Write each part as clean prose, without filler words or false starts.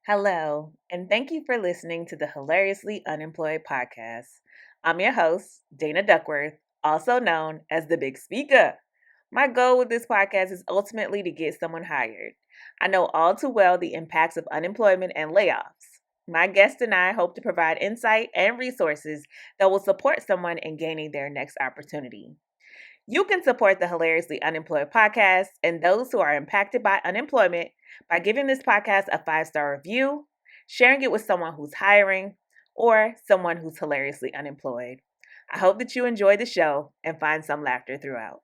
Hello, and thank you for listening to the Hilariously Unemployed podcast. I'm your host, Dana Duckworth, also known as the Big Speaker. My goal with this podcast is ultimately to get someone hired. I know all too well the impacts of unemployment and layoffs. My guest and I hope to provide insight and resources that will support someone in gaining their next opportunity. You can support the Hilariously Unemployed podcast and those who are impacted by unemployment by giving this podcast a 5-star review, sharing it with someone who's hiring, or someone who's hilariously unemployed. I hope that you enjoy the show and find some laughter throughout.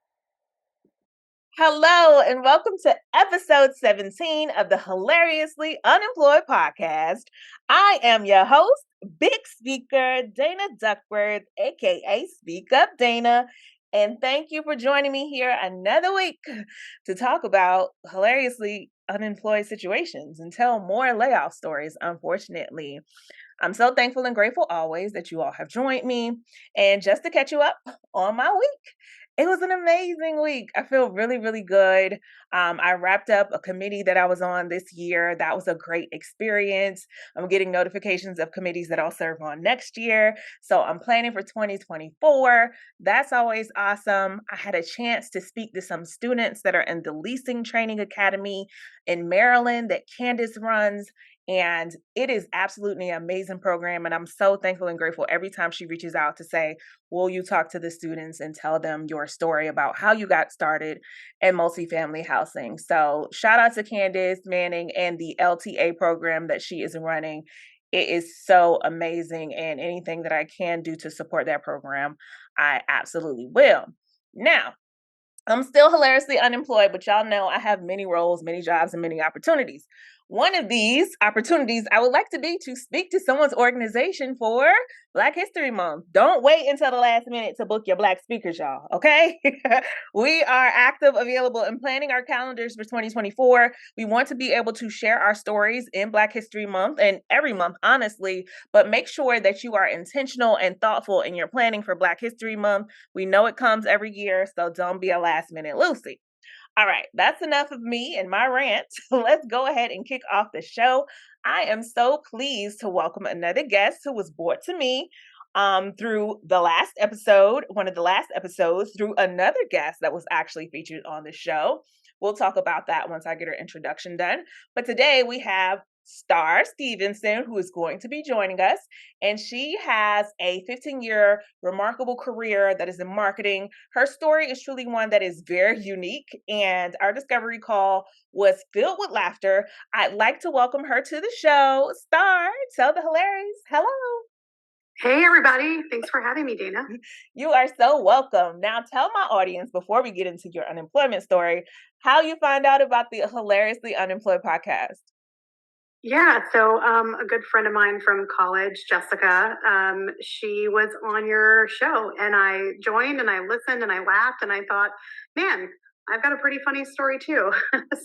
Hello, and welcome to episode 17 of the Hilariously Unemployed podcast. I am your host, Big Speaker Dana Duckworth, aka Speak Up Dana. And thank you for joining me here another week to talk about hilariously unemployed situations and tell more layoff stories, unfortunately. I'm so thankful and grateful always that you all have joined me. And just to catch you up on my week, it was an amazing week. I feel really, really good. I wrapped up a committee that I was on this year. That was a great experience. I'm getting notifications of committees that I'll serve on next year. So I'm planning for 2024. That's always awesome. I had a chance to speak to some students that are in the Leasing Training Academy in Maryland that Candace runs. And it is absolutely an amazing program. And I'm so thankful and grateful every time she reaches out to say, will you talk to the students and tell them your story about how you got started in multifamily housing? So shout out to Candace Manning and the LTA program that she is running. It is so amazing. And anything that I can do to support that program, I absolutely will. Now, I'm still hilariously unemployed, but y'all know I have many roles, many jobs, and many opportunities. One of these opportunities I would like to be to speak to someone's organization for Black History Month. Don't wait until the last minute to book your Black speakers, y'all, okay? We are active, available, and planning our calendars for 2024. We want to be able to share our stories in Black History Month and every month, honestly, but make sure that you are intentional and thoughtful in your planning for Black History Month. We know it comes every year, so don't be a last minute Lucy. All right, that's enough of me and my rant. Let's go ahead and kick off the show. I am so pleased to welcome another guest who was brought to me through the last episode, one of the last episodes, through another guest that was actually featured on the show. We'll talk about that once I get her introduction done. But today we have Starr Stephenson, who is going to be joining us. And she has a 15-year remarkable career that is in marketing. Her story is truly one that is very unique, and our discovery call was filled with laughter. I'd like to welcome her to the show. Starr, tell the hilarious hello. Hey, everybody. Thanks for having me, Dana. You are so welcome. Now, tell my audience, before we get into your unemployment story, how you find out about the Hilariously Unemployed podcast. Yeah, so a good friend of mine from college, Jessica, she was on your show, and I joined and I listened and I laughed and I thought, man, I've got a pretty funny story too.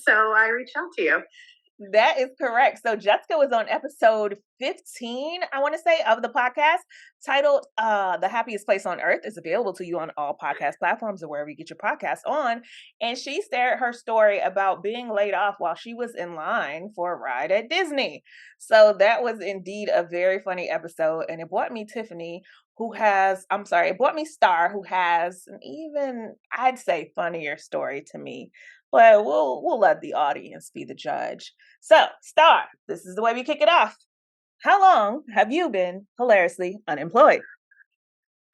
So I reached out to you. That is correct. So Jessica was on episode 15, I want to say, of the podcast titled The Happiest Place on Earth. Is available to you on all podcast platforms or wherever you get your podcasts on. And she shared her story about being laid off while she was in line for a ride at Disney. So that was indeed a very funny episode. And it brought me Tiffany, it brought me Starr, who has an even, I'd say, funnier story to me. But we'll let the audience be the judge. So, Starr, this is the way we kick it off. How long have you been hilariously unemployed?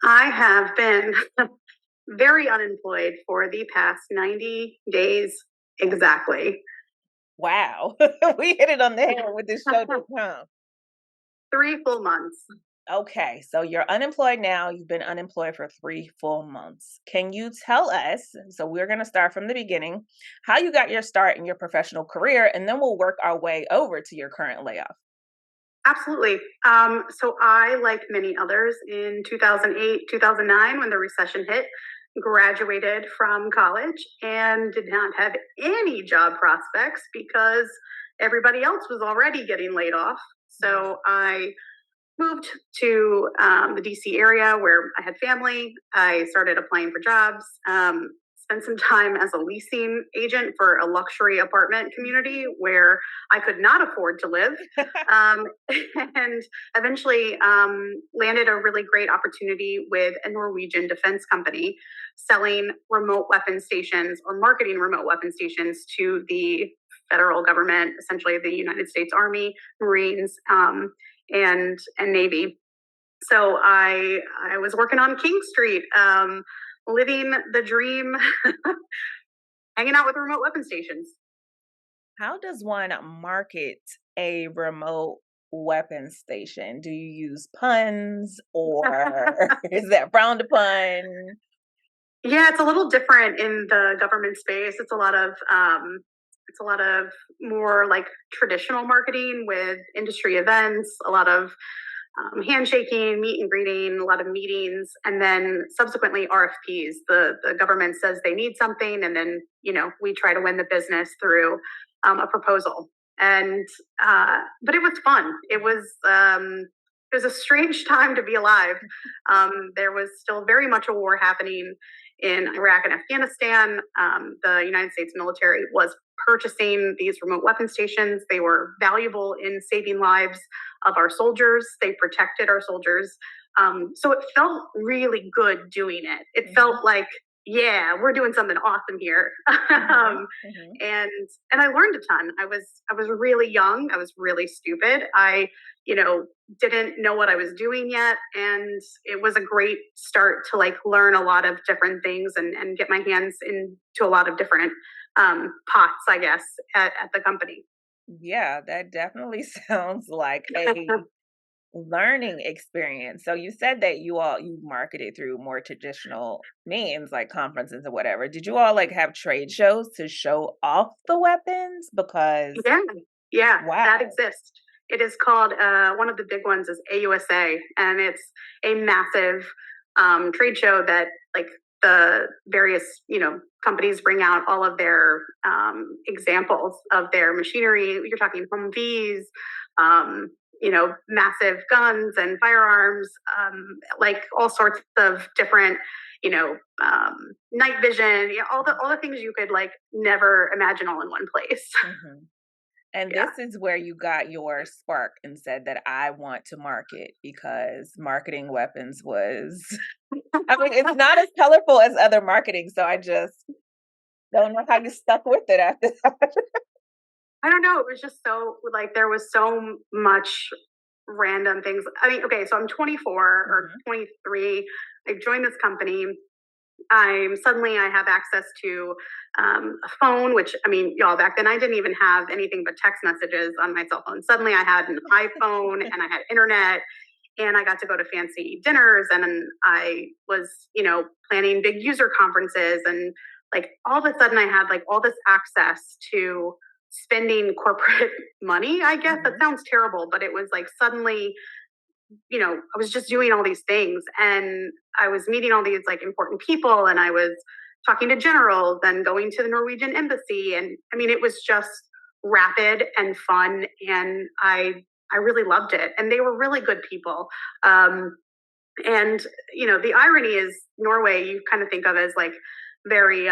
I have been very unemployed for the past 90 days exactly. Wow. We hit it on the head with this show this time. 3 full months. Okay, so you're unemployed now. You've been unemployed for 3 full months. Can you tell us? So, we're going to start from the beginning, how you got your start in your professional career, and then we'll work our way over to your current layoff. Absolutely. So I, like many others, in 2008, 2009, when the recession hit, graduated from college and did not have any job prospects because everybody else was already getting laid off. So I moved to the DC area where I had family. I started applying for jobs, spent some time as a leasing agent for a luxury apartment community where I could not afford to live, and eventually landed a really great opportunity with a Norwegian defense company selling remote weapon stations or marketing remote weapon stations to the federal government, essentially the United States Army, Marines, and Navy. So I was working on King Street, living the dream, hanging out with remote weapon stations. How does one market a remote weapon station? Do you use puns or is that frowned upon? Yeah, it's a little different in the government space. It's a lot of more like traditional marketing with industry events, a lot of handshaking, meet and greeting, a lot of meetings, and then subsequently RFPs. The government says they need something, and then we try to win the business through a proposal. And but it was fun. It was a strange time to be alive. There was still very much a war happening in Iraq and Afghanistan. The United States military was purchasing these remote weapon stations. They were valuable in saving lives of our soldiers. They protected our soldiers. So it felt really good doing it. It felt like, yeah, we're doing something awesome here. And I learned a ton. I was really young. I was really stupid. I didn't know what I was doing yet, and it was a great start to like learn a lot of different things and get my hands into a lot of different pots, I guess, at the company. Yeah, that definitely sounds like a learning experience. So you said that you marketed through more traditional means like conferences or whatever. Did you all like have trade shows to show off the weapons? Because Yeah, yeah, that wow. exists. It is called one of the big ones is AUSA, and it's a massive trade show that like the various companies bring out all of their examples of their machinery. You're talking Humvees, massive guns and firearms, like all sorts of different, night vision, all the things you could like never imagine all in one place. Mhm. And Yeah. this is where you got your spark and said that I want to market because marketing weapons was, I mean, it's not as colorful as other marketing. So I just don't know how you stuck with it after that. I don't know. It was just so like there was so much random things. I mean, okay, so I'm 24 or Mhm. 23. I joined this company. I have access to a phone, which I mean, y'all, back then I didn't even have anything but text messages on my cell phone. Suddenly I had an iPhone and I had internet, and I got to go to fancy dinners, and then I was, planning big user conferences, and like all of a sudden I had like all this access to spending corporate money. I guess that Mhm. sounds terrible, but it was like suddenly, I was just doing all these things, and I was meeting all these like important people, and I was talking to generals and going to the Norwegian embassy. And I mean, it was just rapid and fun. And I really loved it. And they were really good people. And, the irony is Norway, you kind of think of as like very,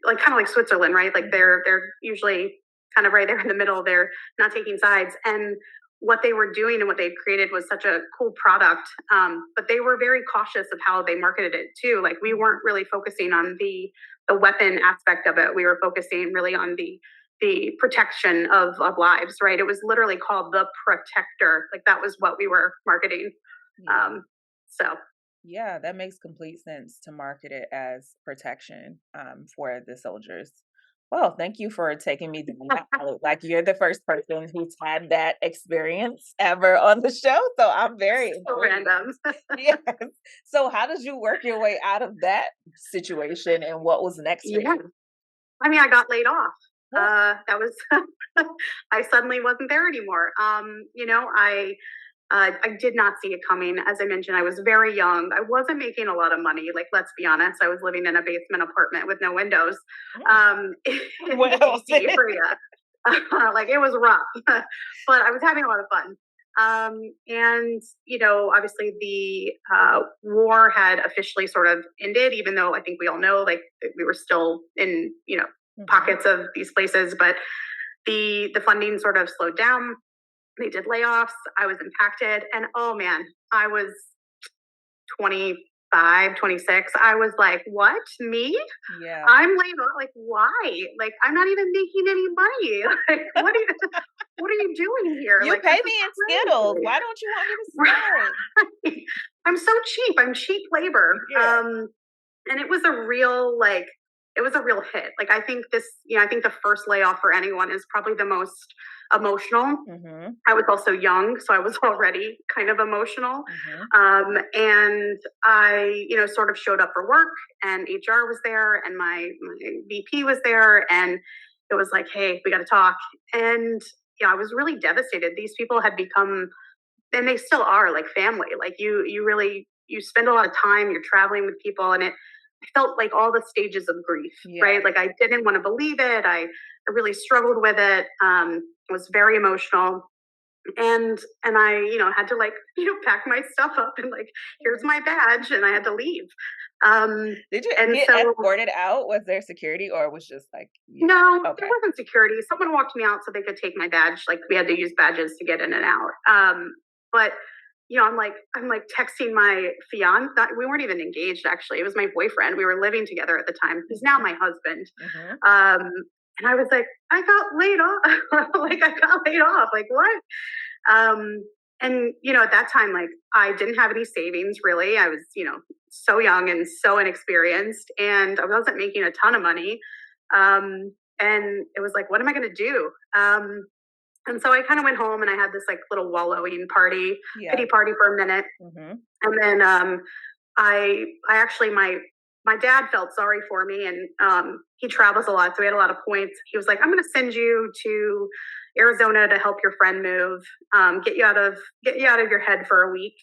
like kind of like Switzerland, right? Like they're usually kind of right there in the middle. They're not taking sides. And what they were doing and what they created was such a cool product. But they were very cautious of how they marketed it too. Like we weren't really focusing on the weapon aspect of it. We were focusing really on the protection of lives, right? It was literally called the Protector. Like that was what we were marketing. Yeah. Um, so Yeah, that makes complete sense to market it as protection for the soldiers. Well, thank you for taking me down that route. Like you're the first person who's had that experience ever on the show, so I'm very so intrigued. random. Yes. So, how did you work your way out of that situation, and what was next for Yeah. you? I mean, I got laid off. Oh, That was, I suddenly wasn't there anymore. I did not see it coming. As I mentioned, I was very young. I wasn't making a lot of money. Like, let's be honest, I was living in a basement apartment with no windows mm. in the Well, DC area. Like, it was rough, but I was having a lot of fun. And, obviously the war had officially sort of ended, even though I think we all know, like, we were still in, pockets of these places, but the funding sort of slowed down. They did layoffs. I was impacted. And oh man, I was 25, 26. I was like, what? Me? Yeah. I'm laid off. Like, why? Like, I'm not even making any money. Like, what are you doing here? You like, pay me in Skittles. Why don't you want me to start? I'm so cheap. I'm cheap labor. Yeah. And it was a real, like, it was a real hit. Like, I think I think the first layoff for anyone is probably the most emotional. I was also young, so I was already kind of emotional. And I, sort of showed up for work, and HR was there, and my VP was there, and it was like, hey, we got to talk. And yeah, I was really devastated. These people had become, and they still are, like family. Like, you really, you spend a lot of time, you're traveling with people, and I felt like all the stages of grief, right? Like, I didn't want to believe it. I really struggled with it. Was very emotional. And I, had to, like, pack my stuff up and, like, here's my badge, and I had to leave. Did you get escorted out? Was there security, or it was just like no, there wasn't security. Someone walked me out so they could take my badge. Like, we had to use badges to get in and out. But I'm like texting my fiance. We weren't even engaged, actually. It was my boyfriend. We were living together at the time. He's now my husband. And I was like, I got laid off. Like, I got laid off. Like, what? And, at that time, like, I didn't have any savings, really. I was, so young and so inexperienced, and I wasn't making a ton of money. And it was like, what am I going to do? And so I kind of went home, and I had this, like, little wallowing party, pity party for a minute. And then I actually, my dad felt sorry for me, and he travels a lot, so he had a lot of points. He was like, I'm going to send you to Arizona to help your friend move, get you out of your head for a week,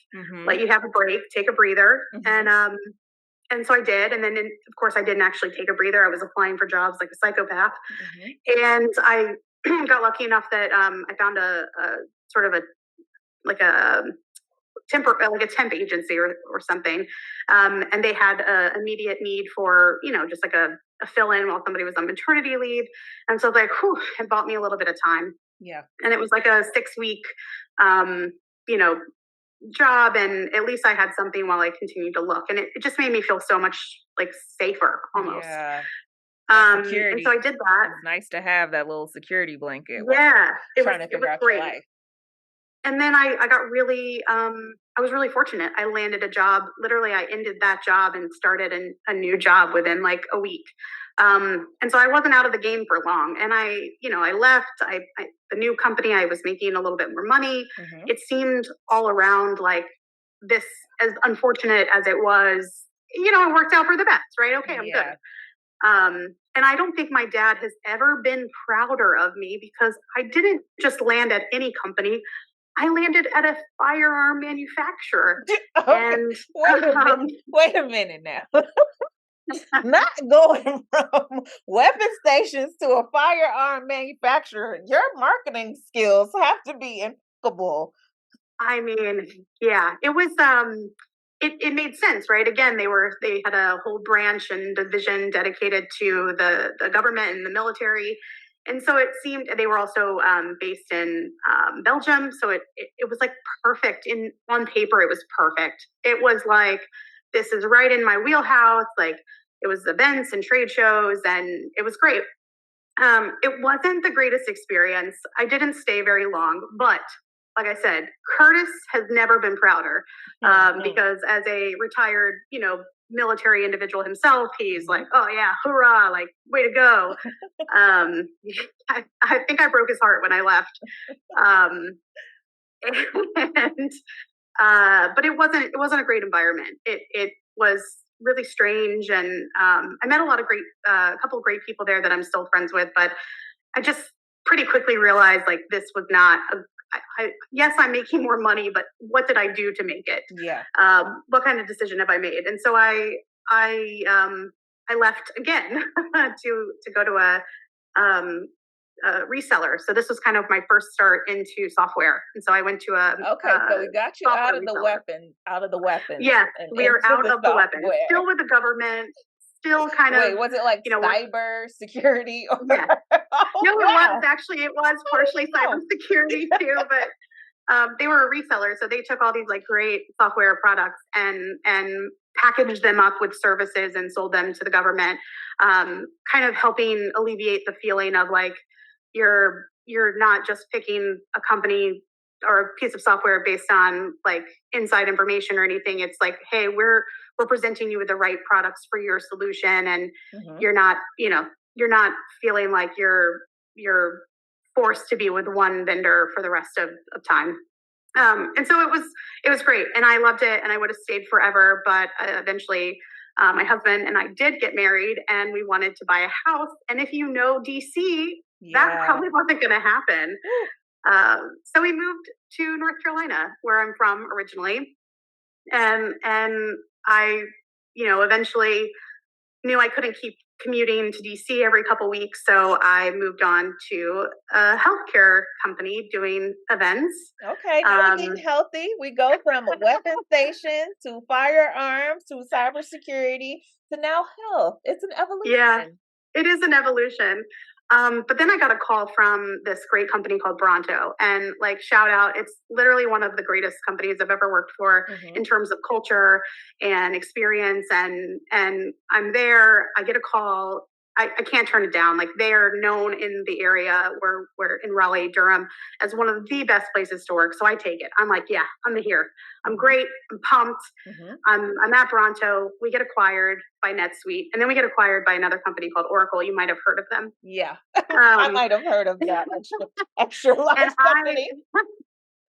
let you have a break, take a breather. And so I did. And then, of course, I didn't actually take a breather. I was applying for jobs like a psychopath. And I got lucky enough that I found a sort of a temp agency or something. And they had an immediate need for, just like a fill in while somebody was on maternity leave. And so I was like, whew, it bought me a little bit of time. Yeah. And it was like a 6-week, job. And at least I had something while I continued to look. And it just made me feel so much, like, safer almost. Yeah. And so I did that. It's nice to have that little security blanket. Yeah. It was great. Life. And then I got really, I was really fortunate. I landed a job. Literally, I ended that job and started a new job within, like, a week. And so I wasn't out of the game for long. And I left. The new company, I was making a little bit more money. It seemed all around like this, as unfortunate as it was, it worked out for the best, right? Okay, I'm good. And I don't think my dad has ever been prouder of me, because I didn't just land at any company. I landed at a firearm manufacturer. And wait a minute now. Not going from weapon stations to a firearm manufacturer. Your marketing skills have to be impeccable. I mean, yeah, it was, it made sense, right? Again, they had a whole branch and division dedicated to the government and the military. And so it seemed, they were also based in Belgium. So it was like perfect. On paper, it was perfect. It was like, this is right in my wheelhouse. Like, it was events and trade shows, and it was great. It wasn't the greatest experience. I didn't stay very long, but like I said, Curtis has never been prouder, because as a retired, military individual himself, he's like, oh yeah, hoorah, like, way to go. I think I broke his heart when I left. But it wasn't a great environment. It was really strange, and I met a couple of great people there that I'm still friends with. But I just pretty quickly realized, like, this was not yes, I'm making more money, but what did I do to make it? Yeah. What kind of decision have I made? And so I left again to go to reseller. So this was kind of my first start into software. And so I went to a Okay, so we got you software out of the reseller. weapons, Yes, and we are into out the of the weapons, software. still with the government, still kind Wait, of, was it like you know, cyber security or yes. oh No, wow. it was partially Oh, cybersecurity too, but they were a reseller, so they took all these like great software products and packaged them up with services and sold them to the government, kind of helping alleviate the feeling of like you're not just picking a company or a piece of software based on like inside information or anything. It's like, hey, we're presenting you with the right products for your solution, and mhm. you're not, you're not feeling like you're forced to be with one vendor for the rest of time. And so it was great, and I loved it, and I would have stayed forever. But eventually, my husband and I did get married, and we wanted to buy a house. And if you know DC, that Yeah. probably wasn't going to happen. So we moved to North Carolina, where I'm from originally, and I, eventually knew I couldn't keep commuting to DC every couple weeks, so I moved on to a healthcare company doing events. Okay, now we're getting healthy. We go from a weapon station to firearms to cybersecurity to now health. It's an Yeah, evolution. it is an evolution. But then I got a call from this great company called Bronto, and like shout out, it's literally one of the greatest companies I've ever worked for in Mhm. terms of culture and experience. And I'm there. I get a call. I can't turn it down. Like they are known in the area where we're in Raleigh, Durham, as one of the best places to work. So I take it. I'm like, yeah, I'm here. I'm Mhm. great. I'm pumped. Mhm. I'm at Bronto. We get acquired by NetSuite, and then we get acquired by another company called Oracle. You might have heard of them. Yeah. I might have heard of that extra And large company.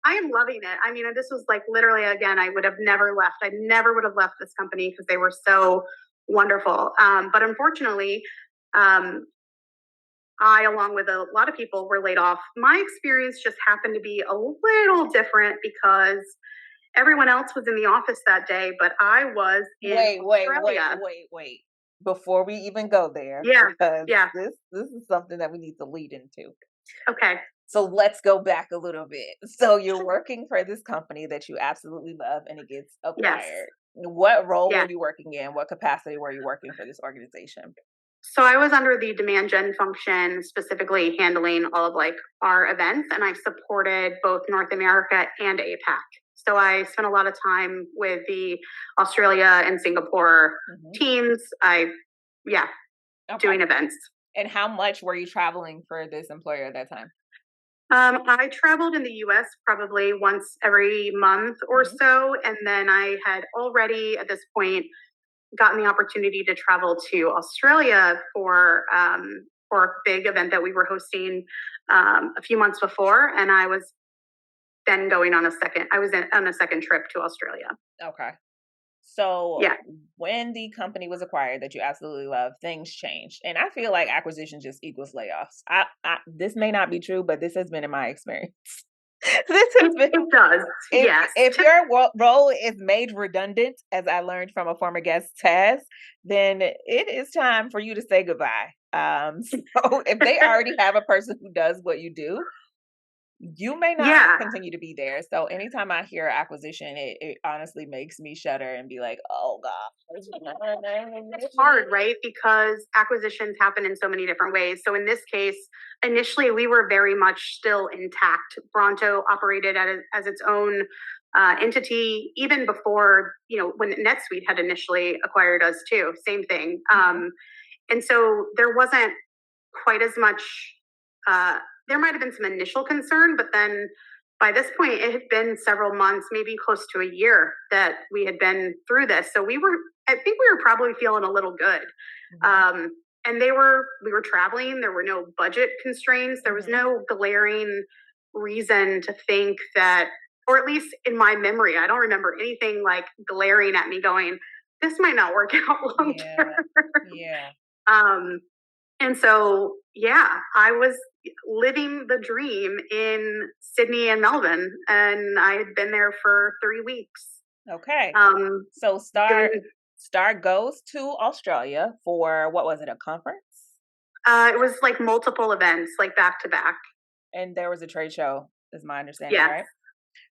I am loving it. I mean, this was like literally again, I would have never left. I never would have left this company because they were so wonderful. But unfortunately, um, I, along with a lot of people, were laid off. My experience just happened to be a little different because everyone else was in the office that day, but I was in Australia. Wait. Before we even go there, Yeah, because yeah. this is something that we need to lead into. Okay. So let's go back a little bit. So you're working for this company that you absolutely love and it gets Yes. acquired. What role Yeah. were you working in? What capacity were you working for this organization? So I was under the demand gen function, specifically handling all of like our events, and I supported both North America and APAC. So I spent a lot of time with the Australia and Singapore Mhm. teams. Yeah, Okay. doing events. And how much were you traveling for this employer at that time? I traveled in the US probably once every month or Mhm. so. And then I had already at this point gotten the opportunity to travel to Australia for a big event that we were hosting a few months before, and I was then going on a second. I was on a second trip to Australia. Okay. So Yeah, when the company was acquired that you absolutely love, things changed. And I feel like acquisition just equals layoffs. This may not be true, but this has been in my experience. This has been it does. Yes. if your role is made redundant, as I learned from a former guest, Taz, then it is time for you to say goodbye. So if they already have a person who does what you do, you may not Yeah, continue to be there. So anytime I hear acquisition, it honestly makes me shudder and be like, oh God. it's hard, right? Because acquisitions happen in so many different ways. So in this case, initially we were very much still intact. Bronto operated as its own entity even before, when NetSuite had initially acquired us too. Same thing. And so there wasn't quite as much. Uh, there might have been some initial concern, but then by this point, it had been several months, maybe close to a year that we had been through this. So I think we were probably feeling a little good. Mhm. And we were traveling. There were no budget constraints. There was Mhm. no glaring reason to think that, or at least in my memory, I don't remember anything like glaring at me going, this might not work out long Yeah. term. Yeah. Um, and so, yeah, I was living the dream in Sydney and Melbourne, and I had been there for 3 weeks. Okay. Um, So doing Star goes to Australia for what was it, a conference? It was like multiple events, like back to back. And there was a trade show, is my understanding, Yes, right?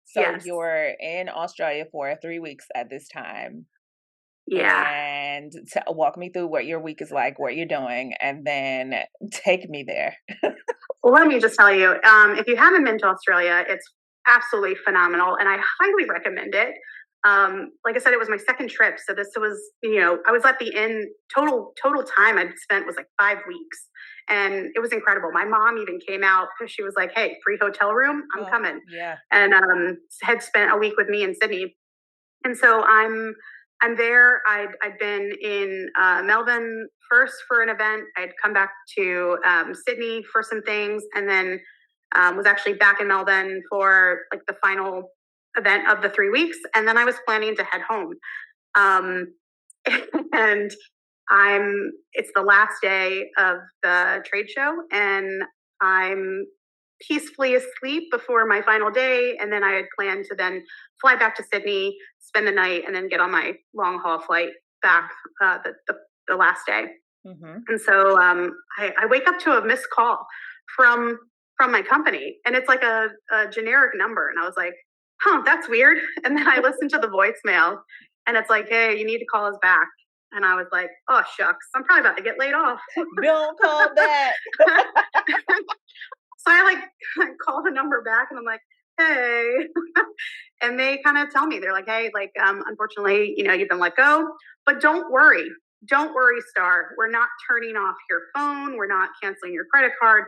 So yes, you're in Australia for 3 weeks at this time, yeah. and walk me through what your week is like, what you're doing, and then take me there. Well, let me just tell you, if you haven't been to Australia, it's absolutely phenomenal, and I highly recommend it. Like I said, it was my second trip, so this was, I was at the end. Total time I'd spent was like 5 weeks, and it was incredible. My mom even came out because she was like, "Hey, free hotel room, I'm Oh, coming," yeah. and had spent a week with me in Sydney. And so I'm there. I'd been in Melbourne first for an event. I'd come back to Sydney for some things, and then was actually back in Melbourne for like the final event of the 3 weeks. And then I was planning to head home. Um, and it's the last day of the trade show, and I'm peacefully asleep before my final day. And then I had planned to then fly back to Sydney, spend the night, and then get on my long haul flight back the last day. Mhm. And so I wake up to a missed call from my company, and it's like a generic number. And I was like, "Huh, that's weird." And then I listened to the voicemail, and it's like, "Hey, you need to call us back." And I was like, "Oh shucks, I'm probably about to get laid off." Don't call back. So I like I call the number back, and I'm like, "Hey," and they kind of tell me, they're like, "Hey, like, unfortunately, you've been let go, but don't worry, Star. We're not turning off your phone. We're not canceling your credit card.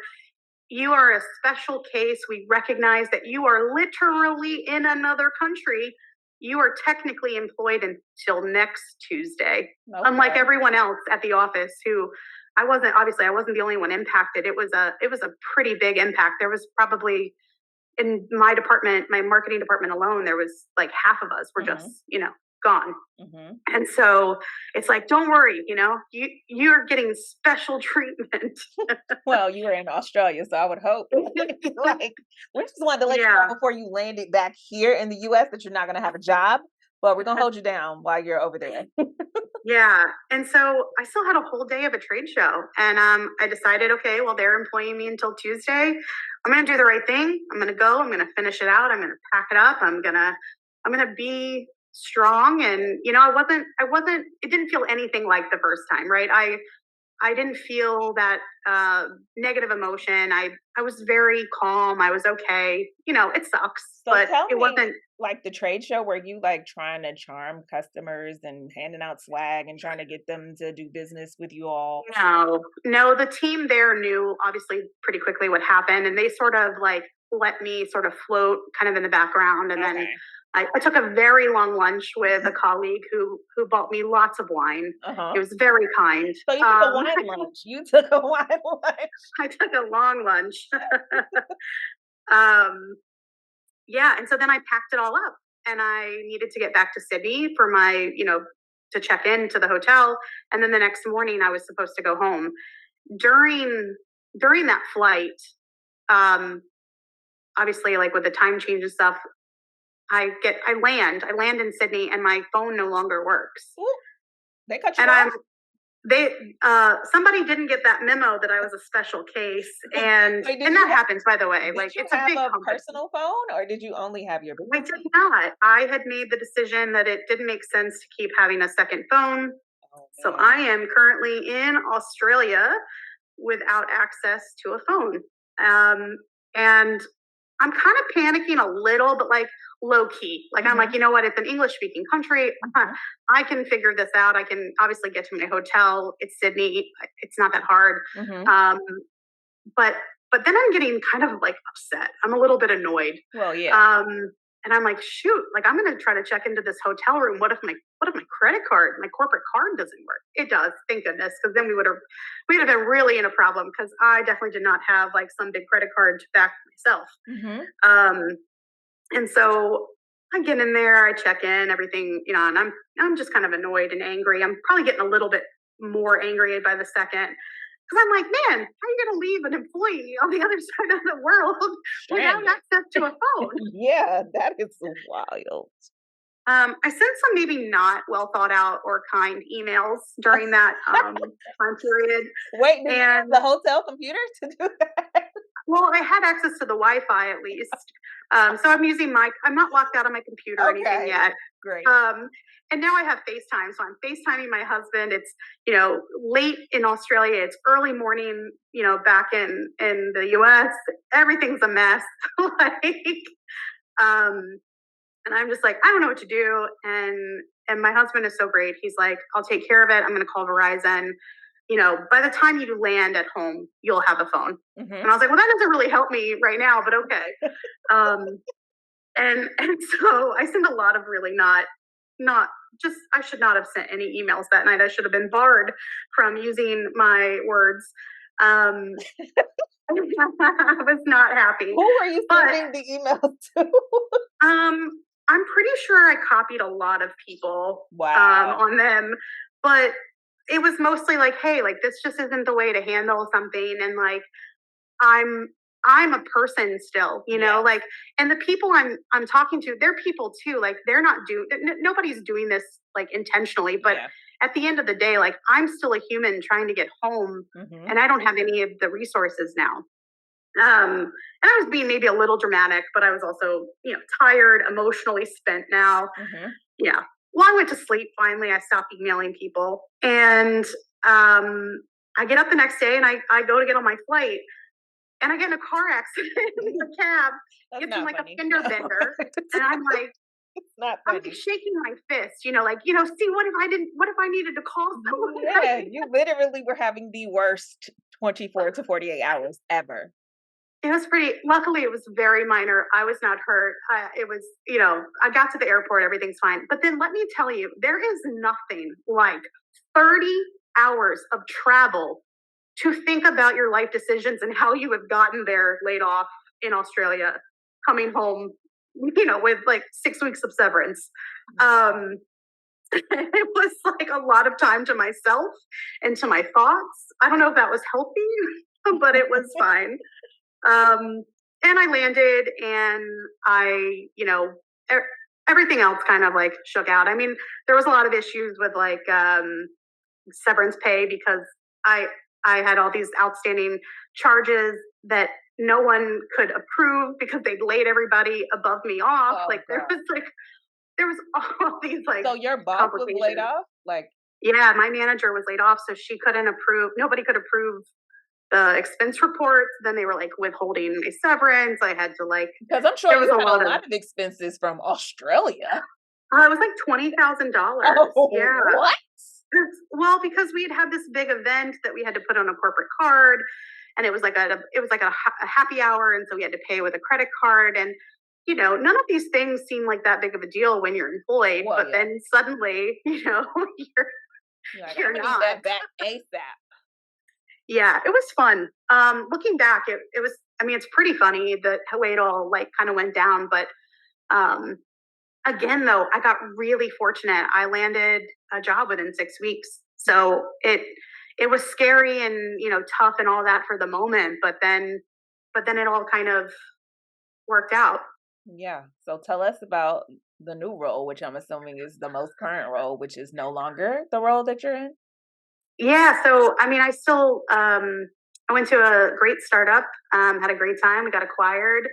You are a special case. We recognize that you are literally in another country. You are technically employed until next Tuesday, unlike Okay. everyone else at the office who." I wasn't the only one impacted. It was a pretty big impact. There was probably in my department, my marketing department alone, there was like half of us were Mhm. just, gone. Mhm. And so it's like, don't worry, you're getting special treatment. Well, you were in Australia, so I would hope, like, we just wanted to let you know Yeah, before you landed back here in the US that you're not gonna have a job, but we're gonna hold you down while you're over there. yeah. And so I still had a whole day of a trade show, and I decided, okay, well, they're employing me until Tuesday. I'm gonna do the right thing. I'm gonna go. I'm gonna finish it out. I'm gonna pack it up. I'm gonna be strong. And I wasn't. It didn't feel anything like the first time, right? I didn't feel that negative emotion. I was very calm. I was okay. It sucks, So but tell it me, wasn't. like, the trade show, were you, like, trying to charm customers and handing out swag and trying to get them to do business with you all? No, no. The team there knew obviously pretty quickly what happened, and they sort of like let me sort of float kind of in the background. And then Okay. I took a very long lunch with a colleague who bought me lots of wine. It Uh-huh. was very kind. So you took a wine lunch. You took a wine lunch. I took a long lunch. um, yeah, and so then I packed it all up, and I needed to get back to Sydney for my, to check in to the hotel, and then the next morning I was supposed to go home. During that flight, um, obviously, like with the time change and stuff, I land in Sydney, and my phone no longer works, Ooh, they cut you and off? they somebody didn't get that memo that I was a special case, and Wait, that happens, by the way. did Like, you it's a have big a company. personal phone or did you only have your I did not. I had made the decision that it didn't make sense to keep having a second phone. Oh, So man. I am currently in Australia without access to a phone. And I'm kind of panicking a little, but like low key. Like, I'm like, Mhm, you know what? It's an English speaking country. mhm. I can figure this out. I can obviously get to my hotel. It's Sydney. It's not that hard. Mhm. Um, but then I'm getting kind of like upset. I'm a little bit annoyed. Well, yeah. Um, and I'm like, shoot, like, I'm gonna try to check into this hotel room. What if my credit card, my corporate card doesn't work? It does, thank goodness, because then we'd have been really in a problem, because I definitely did not have like some big credit card to back myself. Mhm. Um, and so I get in there, I check in, everything, and I'm just kind of annoyed and angry. I'm probably getting a little bit more angry by the second. Because I'm like, man, how are you going to leave an employee on the other side of the world without Stranded. access to a phone? Yeah, that is wild. I sent some maybe not well thought out or kind emails during that time period. Wait, did you use And the hotel computer to do that? well, I had access to the Wi-Fi at least. So I'm not locked out of my computer or anything Okay, yet. great. And now I have FaceTime. So I'm FaceTiming my husband. It's, late in Australia. It's early morning, back in the US. Everything's a mess. like, um, and I'm just like, I don't know what to do. And my husband is so great. He's like, I'll take care of it. I'm going to call Verizon. By the time you land at home, you'll have a phone. Mm-hmm. And I was like, well, that doesn't really help me right now, but okay. And so I sent a lot of really not just, I should not have sent any emails that night. I should have been barred from using my words. I was not happy. Who were you sending the email to? I'm pretty sure I copied a lot of people on them, but it was mostly like, hey, like this just isn't the way to handle something. And like, I'm a person still, like, and the people I'm talking to, they're people too. Like they're not nobody's doing this like intentionally, but at the end of the day, like I'm still a human trying to get home and I don't have any of the resources now. And I was being maybe a little dramatic, but I was also, tired, emotionally spent now. Yeah. Well, I went to sleep finally. I stopped emailing people. And I get up the next day and I go to get on my flight and I get in a car accident in the cab. It's like a fender bender. And I'm like, I'm like shaking my fist, see, what if I needed to call someone? Yeah, you literally were having the worst 24 to 48 hours ever. It was luckily it was very minor. I was not hurt. It was, I got to the airport, everything's fine. But then let me tell you, there is nothing like 30 hours of travel to think about your life decisions and how you have gotten there laid off in Australia, coming home, with like 6 weeks of severance. It was like a lot of time to myself and to my thoughts. I don't know if that was healthy, but it was fine. And I landed and everything else kind of like shook out. I mean, there was a lot of issues with like, severance pay because I had all these outstanding charges that no one could approve because they'd laid everybody above me off. There was all these like, so your boss was laid off? Yeah, my manager was laid off. So she couldn't approve. Nobody could approve the expense reports. Then they were like withholding my severance. I had to because I'm sure you had a lot of expenses from Australia. It was like $20,000. Oh, yeah. What? Well, because we had this big event that we had to put on a corporate card, and it was like a happy hour, and so we had to pay with a credit card, and none of these things seem like that big of a deal when you're employed, then suddenly, you're not. That back ASAP. Yeah, it was fun. Looking back, it was, I mean, it's pretty funny the way it all like kind of went down. But again, though, I got really fortunate. I landed a job within 6 weeks. So it was scary and, tough and all that for the moment. But then it all kind of worked out. Yeah. So tell us about the new role, which I'm assuming is the most current role, which is no longer the role that you're in. Yeah, so I mean, I still I went to a great startup, had a great time. We got acquired,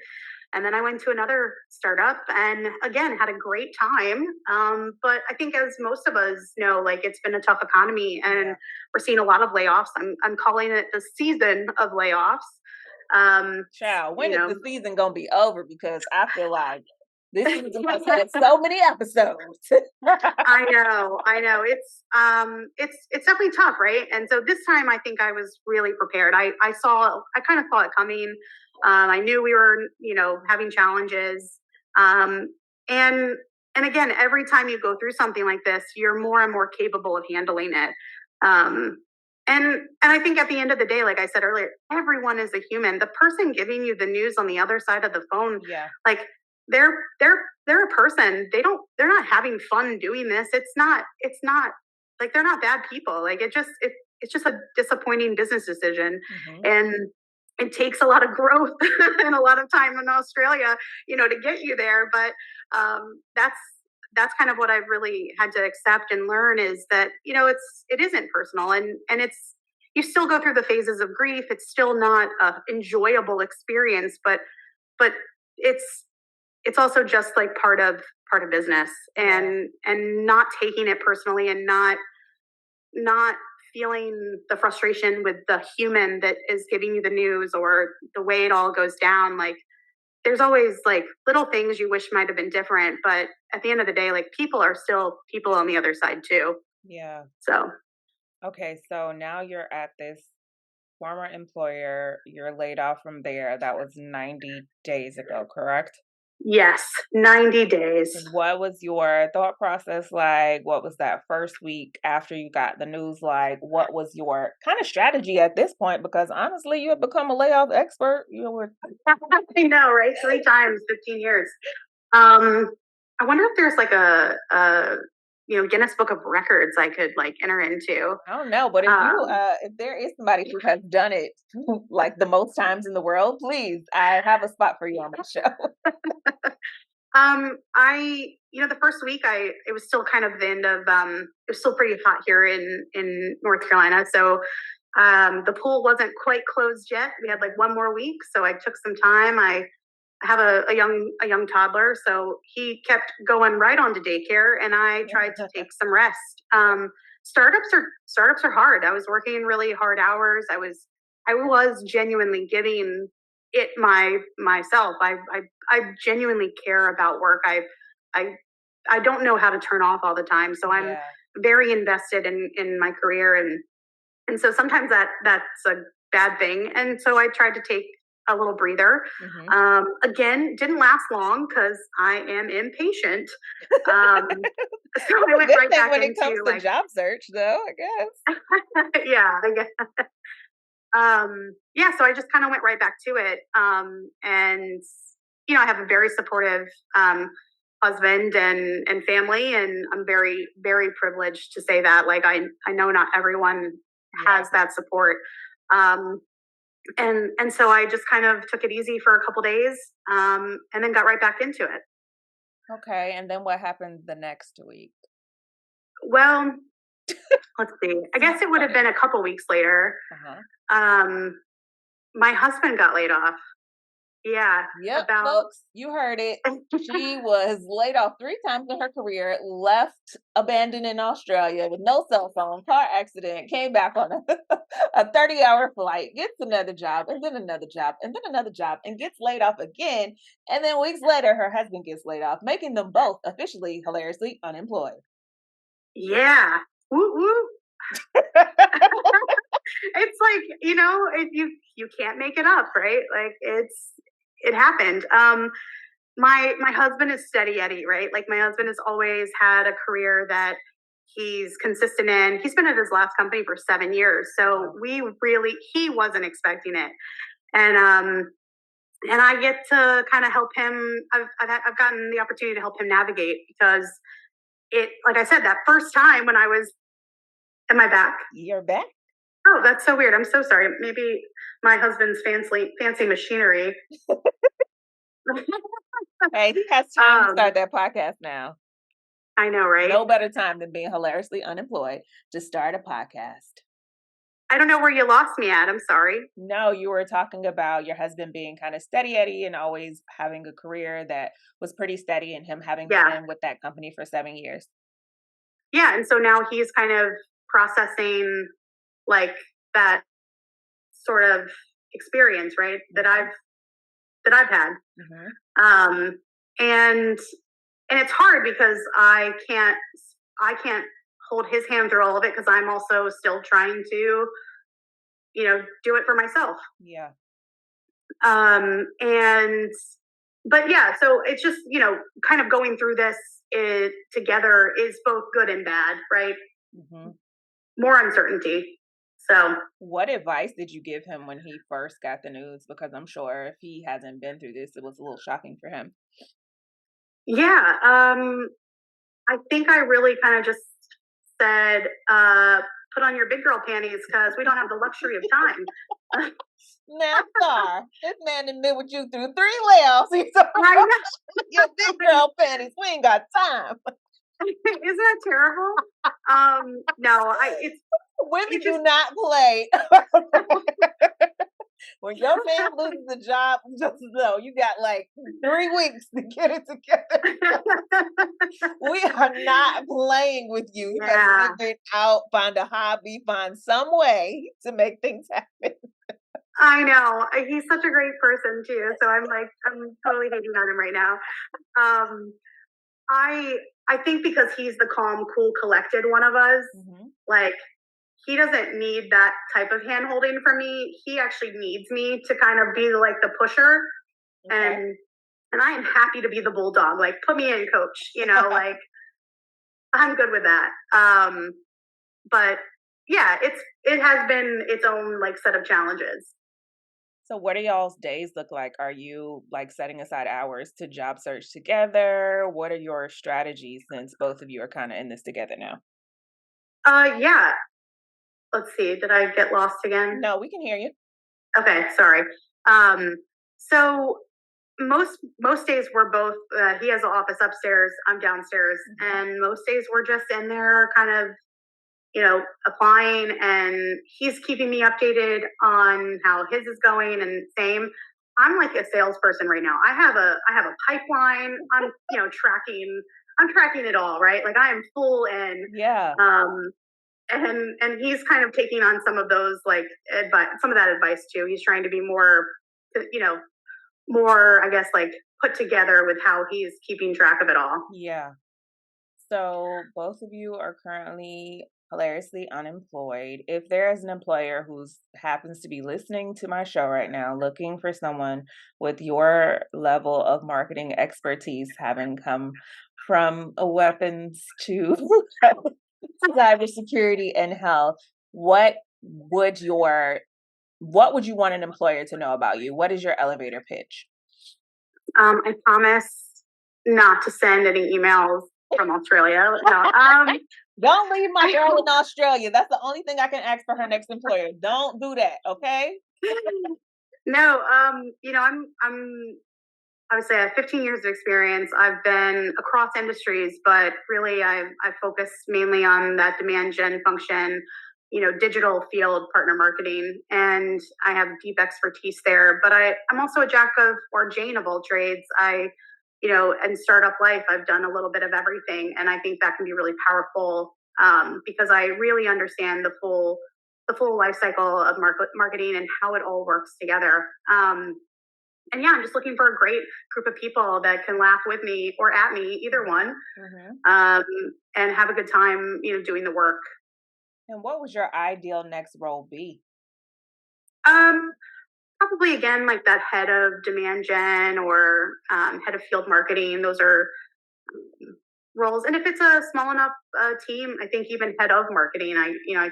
and then I went to another startup, and again had a great time. But I think, as most of us know, like it's been a tough economy, and we're seeing a lot of layoffs. I'm calling it the season of layoffs. Child, when is the season gonna be over? Because I feel like this season has had so many episodes. I know. It's definitely tough, right? And so this time I think I was really prepared. I kind of saw it coming. I knew we were, having challenges. And again, every time you go through something like this, you're more and more capable of handling it. And I think at the end of the day, like I said earlier, everyone is a human. The person giving you the news on the other side of the phone, like they're a person. They're not having fun doing this. It's not like they're not bad people. Like it's just a disappointing business decision. And it takes a lot of growth and a lot of time in Australia, to get you there. But that's kind of what I've really had to accept and learn, is that, it isn't personal, and it's, you still go through the phases of grief. It's still not a enjoyable experience, but it's also just like part of business, and not taking it personally, and not feeling the frustration with the human that is giving you the news, or the way it all goes down. Like, there's always like little things you wish might have been different, but at the end of the day, like, people are still people on the other side too. Yeah. So Okay, so now you're at this former employer, you're laid off from there. That was 90 days ago, correct? yes, 90 days. What was your thought process like? What was that first week after you got the news like? What was your kind of strategy at this point? Because honestly, you have become a layoff expert. You were I know, right? 3 times, 15 years. Um, I wonder if there's like a Guinness Book of Records I could like enter into. I don't know, but Um, if there is somebody who has done it like the most times in the world, please, I have a spot for you on my show. the first week, it was still kind of the end of, it was still pretty hot here in North Carolina. So, the pool wasn't quite closed yet. We had like one more week. So I took some time. I have a young toddler, so he kept going right on to daycare, and I tried to take some rest. Startups are hard. I was working really hard hours. I was genuinely giving it myself. I genuinely care about work. I I don't know how to turn off all the time, so I'm Yeah. very invested in my career, and so sometimes that's a bad thing. And so I tried to take a little breather. Hmm. Again, didn't last long because I am impatient. Um, so I That's a went good right thing back when it comes into to like, job search, though, I guess. yeah, I guess. Yeah, so I just kind of went right back to it. And I have a very supportive husband and family, and I'm very, very privileged to say that. Like, I know not everyone Yeah. has that support. Um, and so I just kind of took it easy for a couple days, and then got right back into it. Okay. And then what happened the next week? Well, let's see. I This is guess it would have funny. been a couple weeks later. Uh-huh. Um, my husband got laid off. Yeah, Yep, about folks, you heard it. She was laid off 3 times in her career, left abandoned in Australia with no cell phone, car accident, came back on a 30-hour flight, gets another job, and then another job, and then another job, and gets laid off again. And then weeks later, her husband gets laid off, making them both officially hilariously unemployed. yeah. Woo woo. It's like, you can't make it up, right? Like, it happened. My husband is steady Eddie, right? Like, my husband has always had a career that he's consistent in. He's been at his last company for 7 years, so he wasn't expecting it. And I get to kind of help him. I've gotten the opportunity to help him navigate, because like I said, that first time when I was, am I back? You're back. Oh, that's so weird. I'm so sorry. Maybe my husband's fancy machinery. Hey, he has time to um, start that podcast now. I know, right? No better time than being hilariously unemployed to start a podcast. I don't know where you lost me at. I'm sorry. No, you were talking about your husband being kind of steady Eddie and always having a career that was pretty steady, and him having Yeah. been with that company for 7 years. Yeah. And so now he's kind of processing like that sort of experience, right? That I've had. Hmm. Um, and it's hard because I can't hold his hand through all of it, because I'm also still trying to, do it for myself. Yeah. And but yeah, so it's just, kind of going through this together is both good and bad, right? Hmm. More uncertainty. So What advice did you give him when he first got the news? Because I'm sure if he hasn't been through this, it was a little shocking for him. yeah, I think I really kind of just said, put on your big girl panties, because we don't have the luxury of time. Now, Star, this man has been with you through 3 layoffs. He's I know. your big girl panties. We ain't got time. Isn't that terrible? No, it's Women it do just not play. When your man loses a job, just know you got like 3 weeks to get it together. We are not playing with you. You better yeah. figure it out, find a hobby, find some way to make things happen. I know. He's such a great person too. So I'm totally hating on him right now. Um, I think because he's the calm, cool, collected one of us, Mhm. like he doesn't need that type of hand holding from me. He actually needs me to kind of be like the pusher, Okay. and I am happy to be the bulldog. Like put me in, coach. Like I'm good with that. But yeah, it has been its own like set of challenges. So what do y'all's days look like? Are you like setting aside hours to job search together? What are your strategies since both of you are kind of in this together now? Yeah. Let's see. Did I get lost again? No, we can hear you. Okay, sorry. Um, so most days we're both. He has an office upstairs. I'm downstairs, Mhm. and most days we're just in there, kind of applying, and he's keeping me updated on how his is going, and same. I'm like a salesperson right now. I have a pipeline. I'm tracking it all, right? Like I am full in. Yeah. Um, and he's kind of taking on some of those like advice, some of that advice too. He's trying to be more, you know, more, I guess, like put together with how he's keeping track of it all. Yeah. So both of you are currently hilariously unemployed. If there is an employer who's happens to be listening to my show right now, looking for someone with your level of marketing expertise, having come from weapons to cybersecurity and health, what would your what would you want an employer to know about you? What is your elevator pitch? I promise not to send any emails from Australia. No, Don't leave my girl in Australia. That's the only thing I can ask for her next employer. Don't do that, okay? no, I'm obviously I have 15 years of experience. I've been across industries, but really I focus mainly on that demand gen function, digital field partner marketing, and I have deep expertise there. But I'm also a jack of or Jane of all trades. In startup life, I've done a little bit of everything, and I think that can be really powerful because I really understand the full life cycle of marketing and how it all works together. And yeah, I'm just looking for a great group of people that can laugh with me or at me, either one, Mhm. um, and have a good time, doing the work. And what would your ideal next role be? Um, Probably again, like that head of demand gen or head of field marketing. Those are roles. And if it's a small enough team, I think even head of marketing, I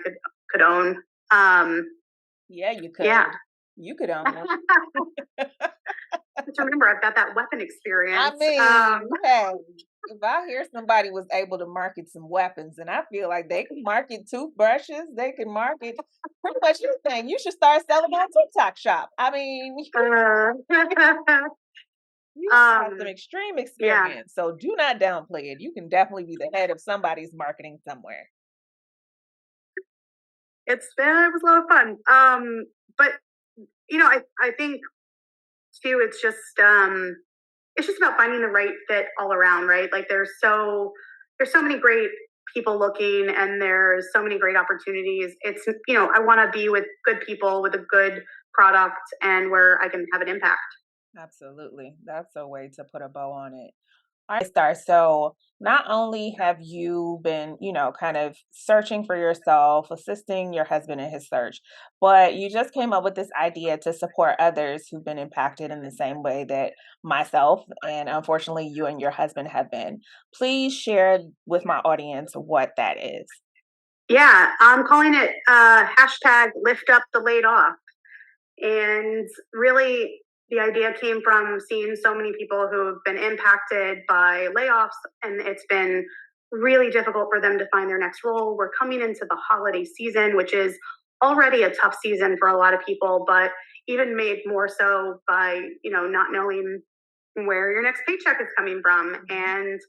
could own. Um, Yeah, you yeah. could. You could own one. Just remember, I've got that weapon I experience. mean, hey, if I hear somebody was able to market some weapons, and I feel like they can market toothbrushes, they can market pretty much anything. You should start selling on TikTok shop. I mean, uh, you have some um, extreme yeah, experience, so do not downplay it. You can definitely be the head of somebody's marketing somewhere. it was a lot of fun. But I think too, it's just about finding the right fit all around, right? Like there's so many great people looking, and there's so many great opportunities. It's I want to be with good people with a good product and where I can have an impact. Absolutely. That's a way to put a bow on it. All right, Star. So not only have you been, kind of searching for yourself, assisting your husband in his search, but you just came up with this idea to support others who've been impacted in the same way that myself and unfortunately you and your husband have been. Please share with my audience what that is. Yeah, I'm calling it hashtag lift up the laid off. And really, the idea came from seeing so many people who have been impacted by layoffs, and it's been really difficult for them to find their next role. We're coming into the holiday season, which is already a tough season for a lot of people, but even made more so by not knowing where your next paycheck is coming from. Mhm. And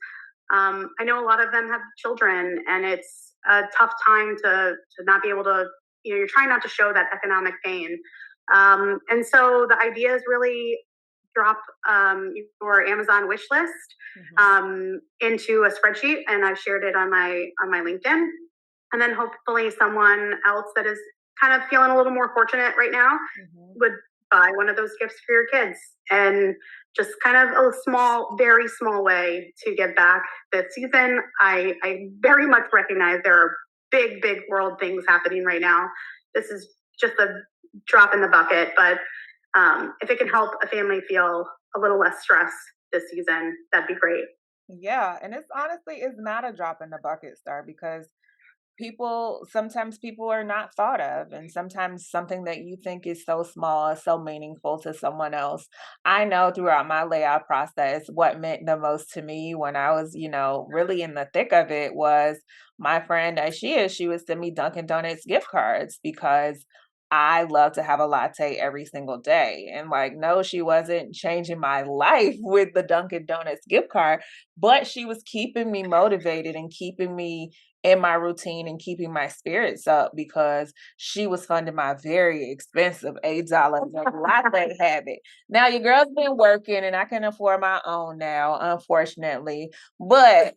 I know a lot of them have children, and it's a tough time to not be able to, you're trying not to show that economic pain. And so the idea is really drop your Amazon wish list into a spreadsheet, and I've shared it on my LinkedIn. And then hopefully someone else that is kind of feeling a little more fortunate right now would buy one of those gifts for your kids, and just kind of a small, very small way to give back this season. I very much recognize there are big, big world things happening right now. This is just a drop in the bucket, but if it can help a family feel a little less stress this season, that'd be great. Yeah, and it's honestly it's not a drop in the bucket, Star, because sometimes people are not thought of, and sometimes something that you think is so small is so meaningful to someone else. I know throughout my layout process, what meant the most to me when I was, really in the thick of it was my friend as she would send me Dunkin' Donuts gift cards because I love to have a latte every single day. And like, no, she wasn't changing my life with the Dunkin' Donuts gift card, but she was keeping me motivated and keeping me in my routine and keeping my spirits up because she was funding my very expensive $8 latte habit. Now your girl's been working and I can afford my own now, unfortunately. But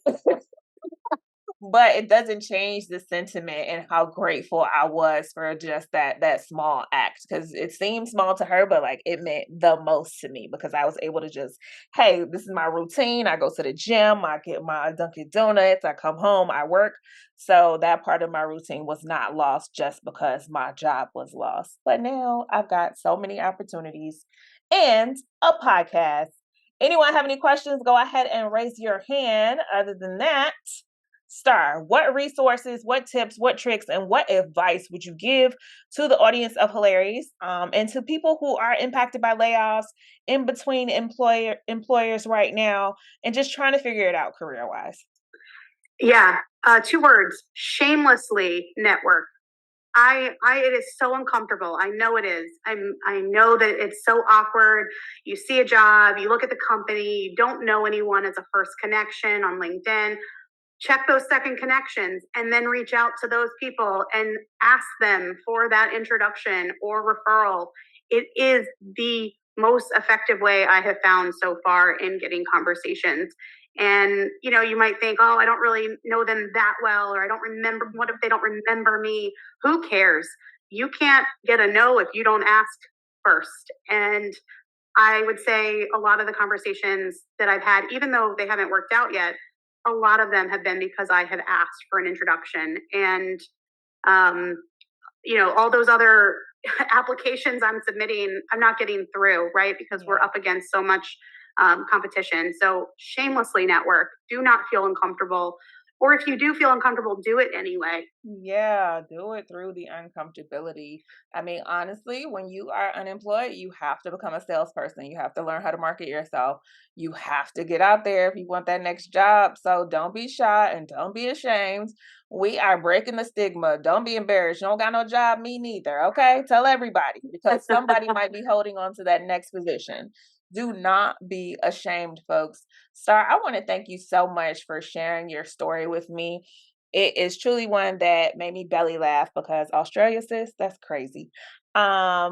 it doesn't change the sentiment and how grateful I was for just that small act, because it seemed small to her, but like it meant the most to me because I was able to just, hey, this is my routine. I go to the gym, I get my Dunkin' Donuts, I come home, I work. So that part of my routine was not lost just because my job was lost. But now I've got so many opportunities and a podcast. Anyone have any questions? Go ahead and raise your hand. Other than that, Star, what resources, what tips, what tricks, and what advice would you give to the audience of Hilarious, and to people who are impacted by layoffs, in between employers right now, and just trying to figure it out career wise? Yeah, two words: shamelessly network. It is so uncomfortable. I know it is. I know that it's so awkward. You see a job, you look at the company, you don't know anyone as a first connection on LinkedIn. Check those second connections and then reach out to those people and ask them for that introduction or referral. It is the most effective way I have found so far in getting conversations. And you might think, oh, I don't really know them that well, or I don't remember. What if they don't remember me? Who cares? You can't get a no if you don't ask first. And I would say a lot of the conversations that I've had, even though they haven't worked out yet, a lot of them have been because I have asked for an introduction. And um, all those other applications I'm submitting, I'm not getting through, right? Because we're up against so much competition. So shamelessly network. Do not feel uncomfortable. Or if you do feel uncomfortable, do it anyway. Yeah, do it through the uncomfortability. I mean, honestly, when you are unemployed, you have to become a salesperson. You have to learn how to market yourself. You have to get out there if you want that next job. So don't be shy and don't be ashamed. We are breaking the stigma. Don't be embarrassed. You don't got no job, me neither. Okay. Tell everybody because somebody might be holding on to that next position. Do not be ashamed, folks. Star, I want to thank you so much for sharing your story with me. It is truly one that made me belly laugh because Australia, sis, that's crazy. I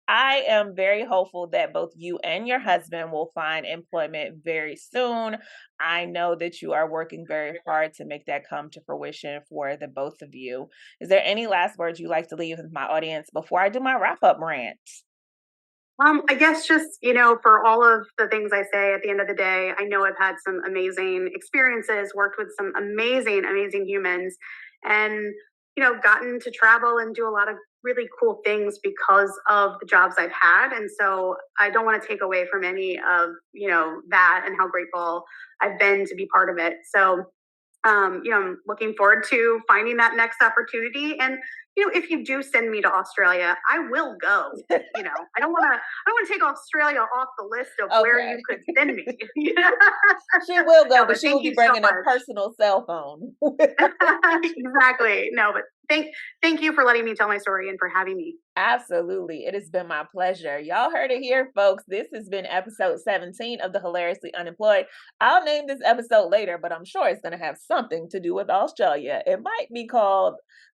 am very hopeful that both you and your husband will find employment very soon. I know that you are working very hard to make that come to fruition for the both of you. Is there any last words you'd like to leave with my audience before I do my wrap up rant? I guess just, for all of the things I say at the end of the day, I know I've had some amazing experiences, worked with some amazing, amazing humans, and, gotten to travel and do a lot of really cool things because of the jobs I've had. And so I don't want to take away from any of, that and how grateful I've been to be part of it. So I'm looking forward to finding that next opportunity. And if you do send me to Australia, I will go. I don't want to take Australia off the list of where you could send me. She will go, No, but she will be bringing a personal cell phone. Exactly. No, but thank you for letting me tell my story and for having me. Absolutely. It has been my pleasure. Y'all heard it here, folks. This has been episode 17 of the Hilariously Unemployed. I'll name this episode later, but I'm sure it's going to have something to do with Australia. It might be called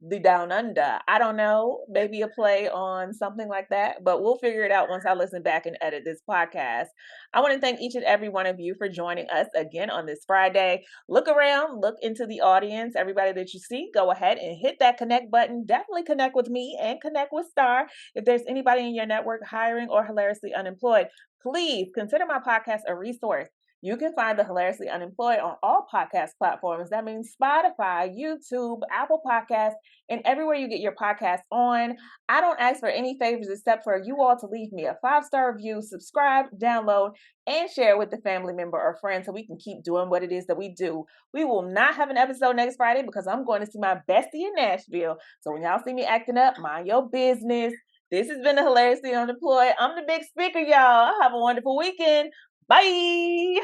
The Down Under. I don't know. Maybe a play on something like that, but we'll figure it out once I listen back and edit this podcast. I want to thank each and every one of you for joining us again on this Friday. Look around, look into the audience. Everybody that you see, go ahead and hit that connect button. Definitely connect with me and connect with Starr. If there's anybody in your network hiring or hilariously unemployed, please consider my podcast a resource. You can find the Hilariously Unemployed on all podcast platforms. That means Spotify, YouTube, Apple Podcasts, and everywhere you get your podcasts on. I don't ask for any favors except for you all to leave me a 5-star review, subscribe, download, and share with the family member or friend so we can keep doing what it is that we do. We will not have an episode next Friday because I'm going to see my bestie in Nashville. So when y'all see me acting up, mind your business. This has been the Hilariously Unemployed. I'm the big speaker, y'all. Have a wonderful weekend. Bye.